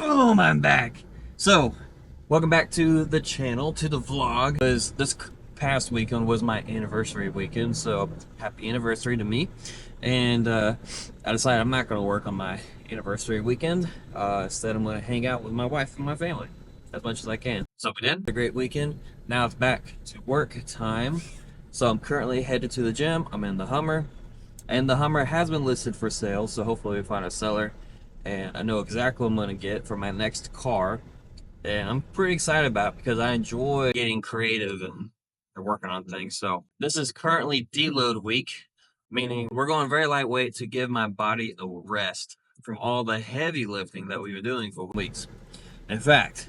Boom, I'm back. So, welcome back to the channel, to the vlog. This past weekend was my anniversary weekend, so happy anniversary to me. And I decided I'm not going to work on my anniversary weekend. Instead, I'm going to hang out with my wife and my family as much as I can. So we did a great weekend. Now it's back to work time. So I'm currently headed to the gym. I'm in the Hummer, and the Hummer has been listed for sale, so hopefully we find a seller. And I know exactly what I'm going to get for my next car. And I'm pretty excited about it because I enjoy getting creative and working on things. So this is currently deload week, meaning we're going very lightweight to give my body a rest from all the heavy lifting that we've been doing for weeks. In fact,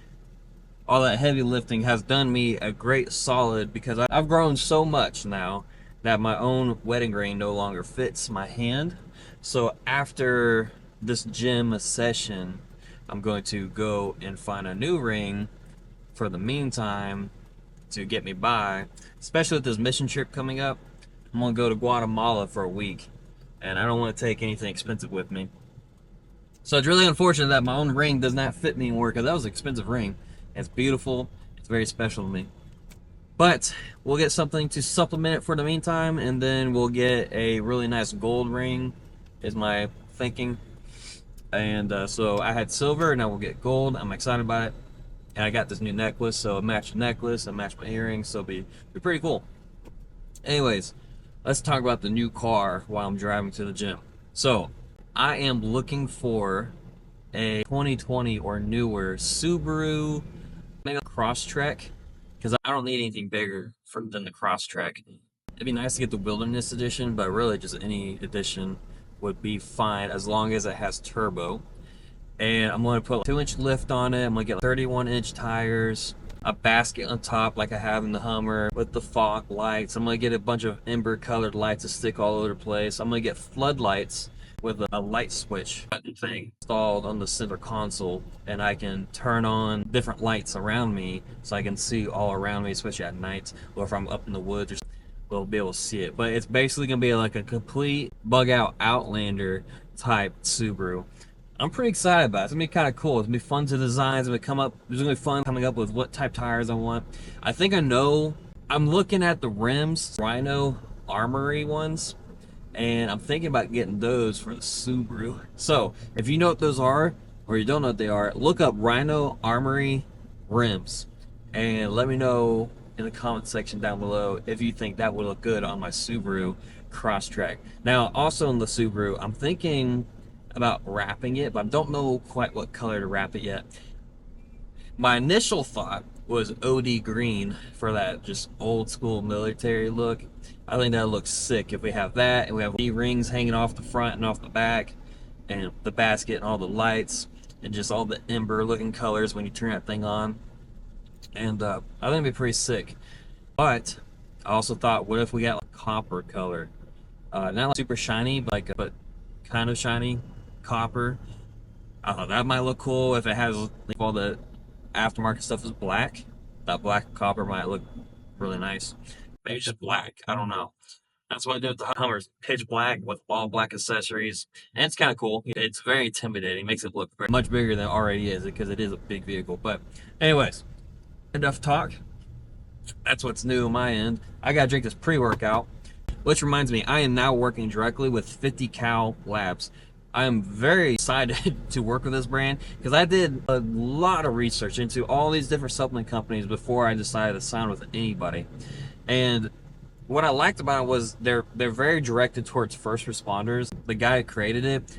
all that heavy lifting has done me a great solid because I've grown so much now that my own wedding ring no longer fits my hand. So after this gym session, I'm going to go and find a new ring for the meantime to get me by, especially with this mission trip coming up. I'm gonna go to Guatemala for a week, and I don't want to take anything expensive with me. So it's really unfortunate that my own ring does not fit me anymore, because that was an expensive ring. It's beautiful, it's very special to me. But we'll get something to supplement it for the meantime, and then we'll get a really nice gold ring, is my thinking. And so I had silver, and now we'll get gold. I'm excited about it. And I got this new necklace, so it matched the necklace, it matched my earrings, so it'll be pretty cool. Anyways, let's talk about the new car while I'm driving to the gym. So I am looking for a 2020 or newer Subaru, maybe a Crosstrek, because I don't need anything bigger than the Crosstrek. It'd be nice to get the Wilderness edition, but really just any edition would be fine as long as it has turbo. And I'm going to put a 2-inch lift on it. I'm going to get 31-inch tires, a basket on top like I have in the Hummer with the fog lights. I'm going to get a bunch of ember colored lights to stick all over the place. I'm going to get floodlights with a light switch thing installed on the center console, and I can turn on different lights around me so I can see all around me, especially at night, or if I'm up in the woods or something. We'll be able to see it. But it's basically gonna be like a complete bug out Outlander type Subaru. I'm pretty excited about it. It's gonna be kind of cool. It's gonna be fun to design. It's gonna be fun coming up with what type tires I want. I think I know. I'm looking at the rims, Rhino Armory ones, and I'm thinking about getting those for the Subaru. So if you know what those are, or you don't know what they are, look up Rhino Armory rims and let me know in the comment section down below if you think that would look good on my Subaru Crosstrek. Now, also in the Subaru, I'm thinking about wrapping it, but I don't know quite what color to wrap it yet. My initial thought was OD green for that just old school military look. I think that looks sick if we have that, and we have rings hanging off the front and off the back, and the basket and all the lights, and just all the ember looking colors when you turn that thing on. And I think it'd be pretty sick. But I also thought, what if we got like copper color? Not like super shiny, but kind of shiny copper. I thought that might look cool if it has like all the aftermarket stuff is black. That black copper might look really nice. Maybe just black. I don't know. That's what I did with the Hummers. Pitch black with all black accessories. And it's kind of cool. It's very intimidating. Makes it look much bigger than it already is because it is a big vehicle. But anyways, enough talk. That's what's new on my end. I gotta drink this pre-workout, which reminds me, I am now working directly with 50 Cal Labz. I am very excited to work with this brand because I did a lot of research into all these different supplement companies before I decided to sign with anybody. And what I liked about it was they're very directed towards first responders. The guy who created it,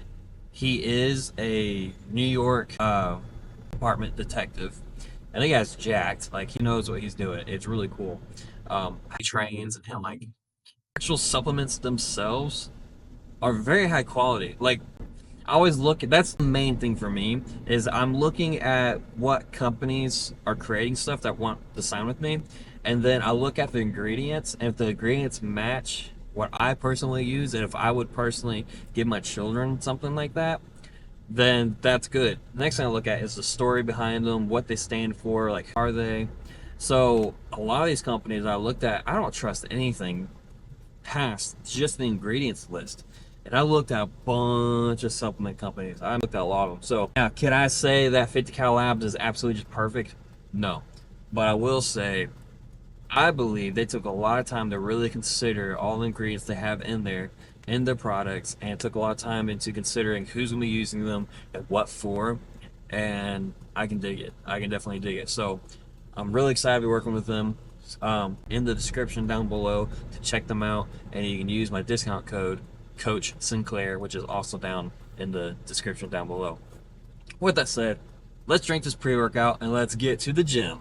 he is a New York department detective. And the guy's jacked. Like, he knows what he's doing. It's really cool. He trains, and like actual supplements themselves are very high quality. Like, I always look at, that's the main thing for me, is I'm looking at what companies are creating stuff that want to sign with me, and then I look at the ingredients, and if the ingredients match what I personally use, and if I would personally give my children something like that, then that's good. The next thing I look at is the story behind them, what they stand for, like, are they? So a lot of these companies I looked at, I don't trust anything past just the ingredients list. And I looked at a bunch of supplement companies. I looked at a lot of them. So now, can I say that 50 Cal Labs is absolutely just perfect? No. But I will say, I believe they took a lot of time to really consider all the ingredients they have in there, in their products, and took a lot of time into considering who's going to be using them and what for. And I can dig it. I can definitely dig it. So I'm really excited to be working with them. In the description down below to check them out, and you can use my discount code COACHSINCLAIR, which is also down in the description down below. With that said, let's drink this pre-workout and let's get to the gym.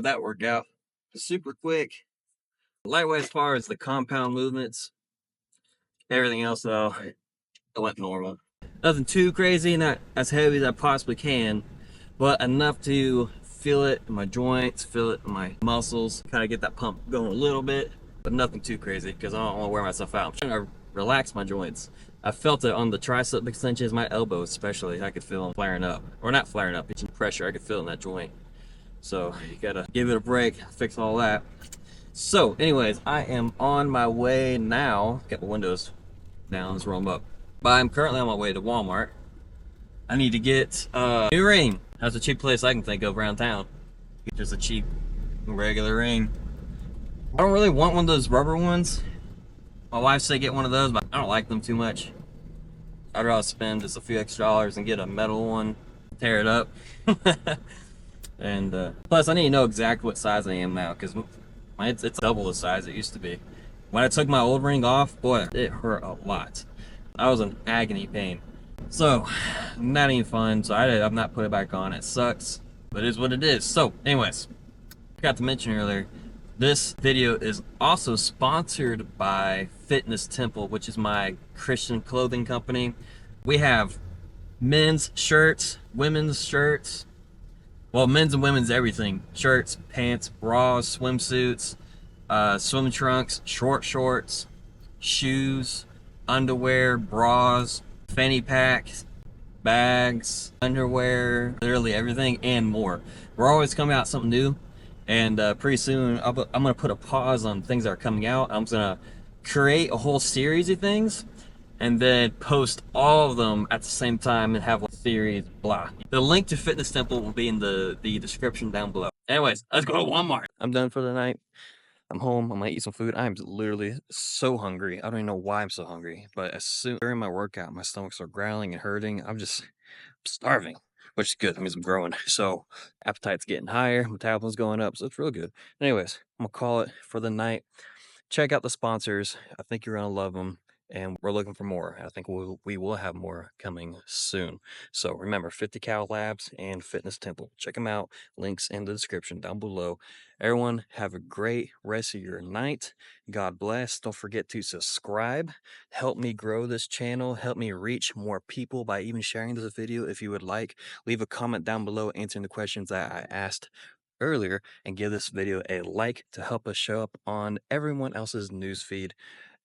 that worked out. Super quick, lightweight as far as the compound movements. Everything else though, it went normal. Nothing too crazy, not as heavy as I possibly can, but enough to feel it in my joints, feel it in my muscles, kind of get that pump going a little bit, but nothing too crazy because I don't want to wear myself out. I'm trying to relax my joints. I felt it on the tricep extensions, my elbows especially. I could feel them flaring up, or not flaring up, pitching pressure. I could feel it in that joint. So you gotta give it a break, fix all that. So anyways, I am on my way now. Got my windows down, let's roll them up. But I'm currently on my way to Walmart. I need to get a new ring. That's a cheap place I can think of around town. Just a cheap, regular ring. I don't really want one of those rubber ones. My wife said get one of those, but I don't like them too much. I'd rather spend just a few extra dollars and get a metal one, tear it up. And plus, I need to know exactly what size I am now, because it's double the size it used to be. When I took my old ring off, boy, it hurt a lot. I was in agony pain. So, not even fun. So I'm not putting it back on. It sucks, but it is what it is. So, anyways, forgot to mention earlier, this video is also sponsored by Fitness Temple, which is my Christian clothing company. We have men's shirts, women's shirts, well, men's and women's everything. Shirts, pants, bras, swimsuits, swim trunks, short shorts, shoes, underwear, bras, fanny packs, bags, underwear, literally everything and more. We're always coming out with something new, and pretty soon I'm gonna put a pause on things that are coming out. I'm gonna create a whole series of things and then post all of them at the same time and have a series, blah. The link to Fitness Temple will be in the description down below. Anyways, let's go to Walmart. I'm done for the night. I'm home. I'm gonna eat some food. I'm literally so hungry. I don't even know why I'm so hungry, but as soon during my workout, my stomach's so growling and hurting. I'm starving, which is good. That means I'm growing. So appetite's getting higher, metabolism's going up, so it's real good. Anyways, I'm gonna call it for the night. Check out the sponsors. I think you're gonna love them, and we're looking for more. I think we will have more coming soon. So remember, 50 Cal Labz and Fitness Temple. Check them out. Links in the description down below. Everyone, have a great rest of your night. God bless. Don't forget to subscribe. Help me grow this channel. Help me reach more people by even sharing this video if you would like. Leave a comment down below answering the questions that I asked earlier, and give this video a like to help us show up on everyone else's newsfeed,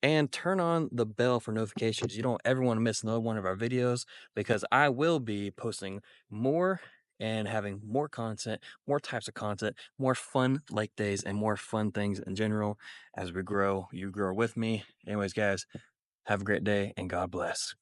and turn on the bell for notifications. You don't ever want to miss another one of our videos, because I will be posting more and having more content, more types of content, more fun lake days, and more fun things in general. As we grow, you grow with me. Anyways, guys, have a great day and God bless.